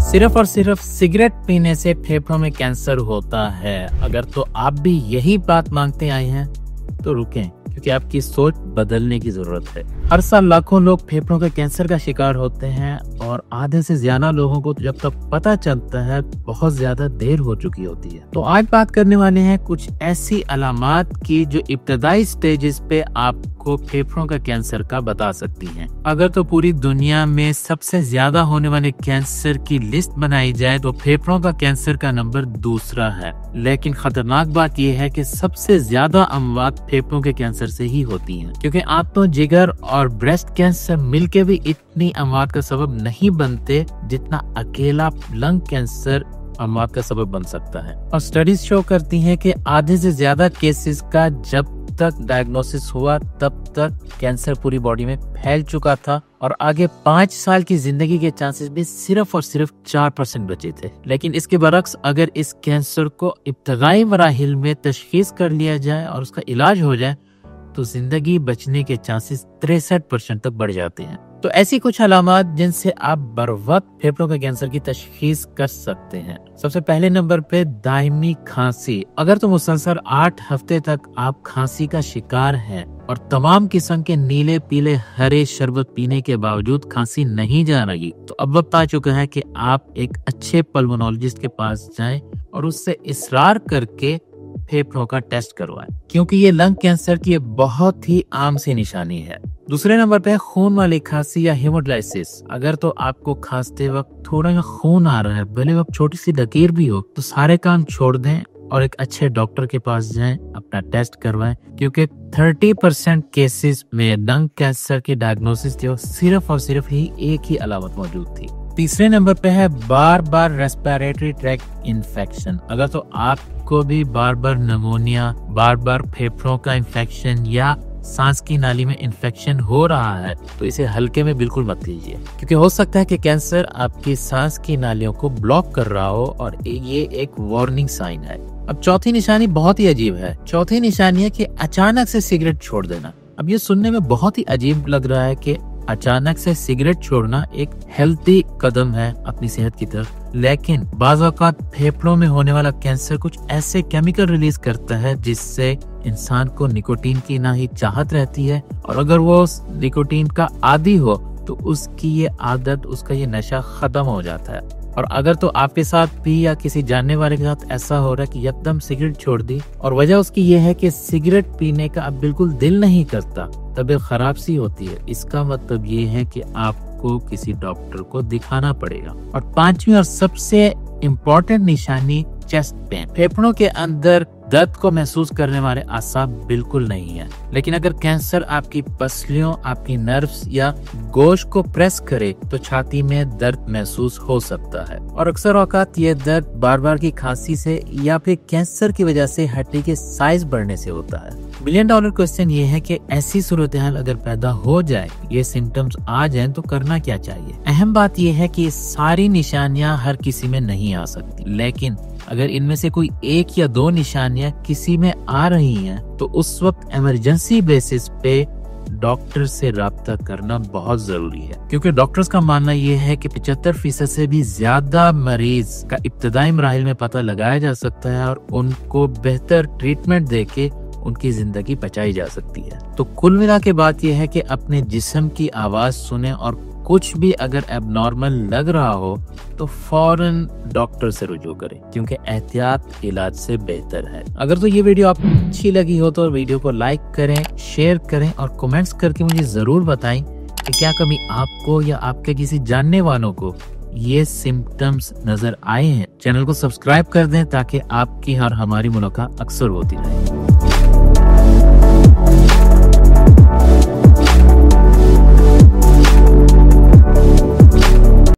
सिर्फ और सिर्फ सिगरेट पीने से फेफड़ों में कैंसर होता है। अगर तो आप भी यही बात मांगते आए हैं तो रुकें, क्योंकि आपकी सोच बदलने की जरूरत है। हर साल लाखों लोग फेफड़ों के कैंसर का शिकार होते हैं और आधे से ज्यादा लोगों को जब तक पता चलता है बहुत ज्यादा देर हो चुकी होती है। तो आज बात करने वाले हैं कुछ ऐसी अलामात की जो इब्तदाई स्टेजेस पे आपको फेफड़ों का कैंसर का बता सकती हैं। अगर तो पूरी दुनिया में सबसे ज्यादा होने वाले कैंसर की लिस्ट बनाई जाए तो फेफड़ों का कैंसर का नंबर दूसरा है। लेकिन खतरनाक बात यह है कि सबसे ज्यादा अमवात फेफड़ों के कैंसर से ही होती हैं, क्योंकि आंतों, जिगर और ब्रेस्ट कैंसर मिलके भी इतनी अमवात का सबब नहीं बनते जितना अकेला लंग कैंसर अमवात का सबब बन सकता है। और स्टडीज शो करती हैं कि आधे से ज्यादा केसेस का जब तक डायग्नोसिस हुआ तब तक कैंसर पूरी बॉडी में फैल चुका था और आगे 5 साल की जिंदगी के चांसेस भी सिर्फ और सिर्फ 4% बचे थे। लेकिन इसके बरक्स अगर इस कैंसर को इब्तदाई मराहिल में तशखीस कर लिया जाए और उसका इलाज हो जाए तो जिंदगी बचने के चांसेस 63% तक बढ़ जाते हैं। तो ऐसी कुछ अलामात जिनसे आप बर वक्त फेफड़ों के कैंसर की तशखीस कर सकते हैं। सबसे पहले नंबर पे दायमी खांसी। अगर तो मुसलसल 8 हफ्ते तक आप खांसी का शिकार हैं और तमाम किस्म के नीले, पीले, हरे शरबत पीने के बावजूद खांसी नहीं जा रही, तो अब वक्त आ चुका है कि आप एक अच्छे पल्मोनोलॉजिस्ट के पास जाएं और उससे इसरार करके फेफड़ों का टेस्ट करवाएं, क्योंकि ये लंग कैंसर की बहुत ही आम सी निशानी है। दूसरे नंबर पे खून वाली खांसी या हेमोडायलिसिस। अगर तो आपको खांसते वक्त थोड़ा सा खून आ रहा है, भले वक्त छोटी सी लकीर भी हो, तो सारे काम छोड़ दें और एक अच्छे डॉक्टर के पास जाएं, अपना टेस्ट करवाएं, क्योंकि 30% केसेस में लंग कैंसर की डायग्नोसिस थी और सिर्फ ही एक ही अलामत मौजूद थी। तीसरे नंबर पे है बार बार रेस्पिरेटरी ट्रैक्ट इन्फेक्शन। अगर तो आपको भी बार बार निमोनिया, बार बार फेफड़ों का इन्फेक्शन या सांस की नाली में इन्फेक्शन हो रहा है तो इसे हल्के में बिल्कुल मत लीजिए, क्योंकि हो सकता है कि कैंसर आपकी सांस की नालियों को ब्लॉक कर रहा हो और ये एक वार्निंग साइन है। अब चौथी निशानी बहुत ही अजीब है। चौथी निशानी है कि अचानक से सिगरेट छोड़ देना। अब ये सुनने में बहुत ही अजीब लग रहा है कि अचानक से सिगरेट छोड़ना एक हेल्थी कदम है अपनी सेहत की तरफ, लेकिन बाज़ औक़ात फेफड़ों में होने वाला कैंसर कुछ ऐसे केमिकल रिलीज करता है जिससे इंसान को निकोटीन की ना ही चाहत रहती है, और अगर वो निकोटीन का आदी हो तो उसकी ये आदत, उसका ये नशा खत्म हो जाता है। और अगर तो आपके साथ भी या किसी जानने वाले के साथ ऐसा हो रहा है कि एकदम सिगरेट छोड़ दी और वजह उसकी ये है कि सिगरेट पीने का अब बिल्कुल दिल नहीं करता, तबीयत खराब सी होती है, इसका मतलब ये है कि आपको किसी डॉक्टर को दिखाना पड़ेगा। और 5वीं और सबसे इम्पोर्टेंट निशानी चेस्ट पेन। फेफड़ों के अंदर दर्द को महसूस करने वाले आसाब बिल्कुल नहीं है, लेकिन अगर कैंसर आपकी पसलियों, आपकी नर्व्स या गोश्त को प्रेस करे तो छाती में दर्द महसूस हो सकता है। और अक्सर औकात ये दर्द बार बार की खांसी से या फिर कैंसर की वजह से हड्डी के साइज बढ़ने से होता है। $1 बिलियन क्वेश्चन ये है कि ऐसी सूरत हाल अगर पैदा हो जाए, ये सिम्टम्स आ जाएं, तो करना क्या चाहिए। अहम बात यह है कि सारी निशानियां हर किसी में नहीं आ सकती, लेकिन अगर इनमें से कोई 1 या 2 निशानियां किसी में आ रही हैं तो उस वक्त इमरजेंसी बेसिस पे डॉक्टर से राब्ता करना बहुत जरूरी है, क्योंकि डॉक्टर्स का मानना यह है कि 75% से भी ज्यादा मरीज का इब्तदाई मराहिल में पता लगाया जा सकता है और उनको बेहतर ट्रीटमेंट देके उनकी जिंदगी बचाई जा सकती है। तो कुल मिला के बात यह है कि अपने जिस्म की आवाज सुने और कुछ भी अगर एबनॉर्मल लग रहा हो तो फौरन डॉक्टर से रुजू करें, क्योंकि एहतियात इलाज से बेहतर है। अगर तो ये वीडियो आपको अच्छी लगी हो तो वीडियो को लाइक करें, शेयर करें और कमेंट्स करके मुझे जरूर बताएं कि क्या कभी आपको या आपके किसी जानने वालों को ये सिम्टम्स नजर आए हैं। चैनल को सब्सक्राइब कर दें ताकि आपकी और हमारी मुलाकात अक्सर होती रहे।